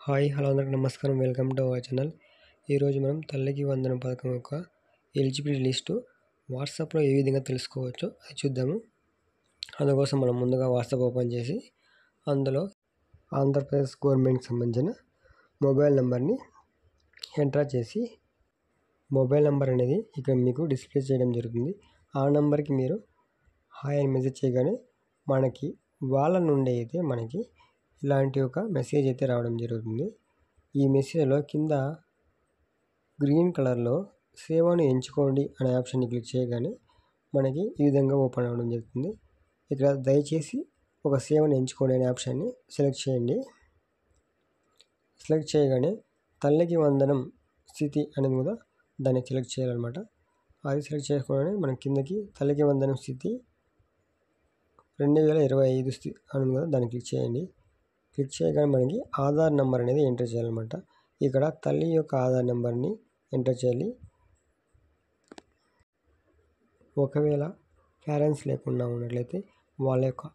Hi hello అందరికి నమస్కారం. Welcome to our channel. ఈరోజు మనం తల్లికి వందనం పథకం యొక్క ఎలిజిబిలిటీ లిస్టు వాట్సాప్లో ఏ విధంగా తెలుసుకోవచ్చో అది చూద్దాము. అందుకోసం మనం ముందుగా వాట్సాప్ ఓపెన్ చేసి అందులో ఆంధ్రప్రదేశ్ గవర్నమెంట్కి సంబంధించిన మొబైల్ నెంబర్ని ఎంటర్ చేసి మొబైల్ నెంబర్ అనేది ఇక్కడ మీకు డిస్ప్లే చేయడం జరుగుతుంది. ఆ నెంబర్కి మీరు హాయ్ అని మెసేజ్ చేయగానే మనకి వాళ్ళ నుండి అయితే మనకి ఇలాంటి ఒక మెసేజ్ అయితే రావడం జరుగుతుంది. ఈ మెసేజ్లో కింద గ్రీన్ కలర్లో సేవను ఎంచుకోండి అనే ఆప్షన్ని క్లిక్ చేయగానే మనకి ఈ విధంగా ఓపెన్ అవ్వడం జరుగుతుంది. ఇక్కడ దయచేసి ఒక సేవను ఎంచుకోండి అనే ఆప్షన్ని సెలెక్ట్ చేయండి. సెలెక్ట్ చేయగానే తల్లికి వందనం స్థితి అనేది కూడా దాన్ని సెలెక్ట్ చేయాలన్నమాట. అది సెలెక్ట్ చేసుకోగానే మనం కిందకి తల్లికి వందనం స్థితి 2025 స్థితి అని కూడా దాన్ని క్లిక్ చేయండి. క్లిక్ చేయగానే మనకి ఆధార్ నెంబర్ అనేది ఎంటర్ చేయాలన్నమాట. ఇక్కడ తల్లి యొక్క ఆధార్ నెంబర్ని ఎంటర్ చేయాలి. ఒకవేళ పేరెంట్స్ లేకుండా ఉన్నట్లయితే వాళ్ళ యొక్క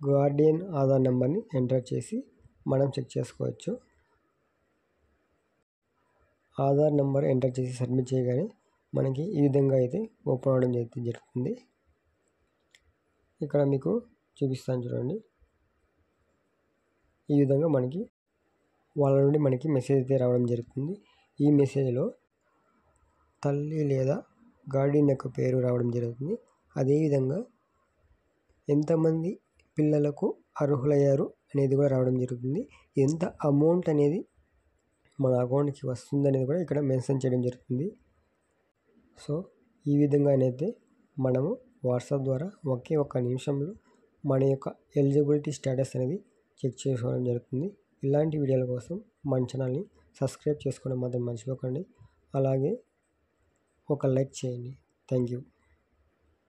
గార్డియన్ ఆధార్ నెంబర్ని ఎంటర్ చేసి మనం చెక్ చేసుకోవచ్చు. ఆధార్ నెంబర్ ఎంటర్ చేసి సబ్మిట్ చేయగానే మనకి ఈ విధంగా అయితే ఓపెన్ అవ్వడం జరుగుతుంది. ఇక్కడ మీకు చూపిస్తాను చూడండి. ఈ విధంగా మనకి వాళ్ళ నుండి మనకి మెసేజ్ అయితే రావడం జరుగుతుంది. ఈ మెసేజ్లో తల్లి లేదా గార్డియన్ యొక్క పేరు రావడం జరుగుతుంది. అదేవిధంగా ఎంతమంది పిల్లలకు అర్హులయ్యారు అనేది కూడా రావడం జరుగుతుంది. ఎంత అమౌంట్ అనేది మన అకౌంట్కి వస్తుంది అనేది కూడా ఇక్కడ మెన్షన్ చేయడం జరుగుతుంది. సో ఈ విధంగానైతే మనము వాట్సాప్ ద్వారా ఒకే ఒక్క నిమిషంలో మన యొక్క ఎలిజిబిలిటీ స్టేటస్ అనేది చెక్ చేసుకోవడం జరుగుతుంది. ఇలాంటి వీడియోల కోసం మన ఛానల్ని సబ్స్క్రైబ్ చేసుకోవడం మాత్రం మర్చిపోకండి. అలాగే ఒక లైక్ చేయండి. Thank you.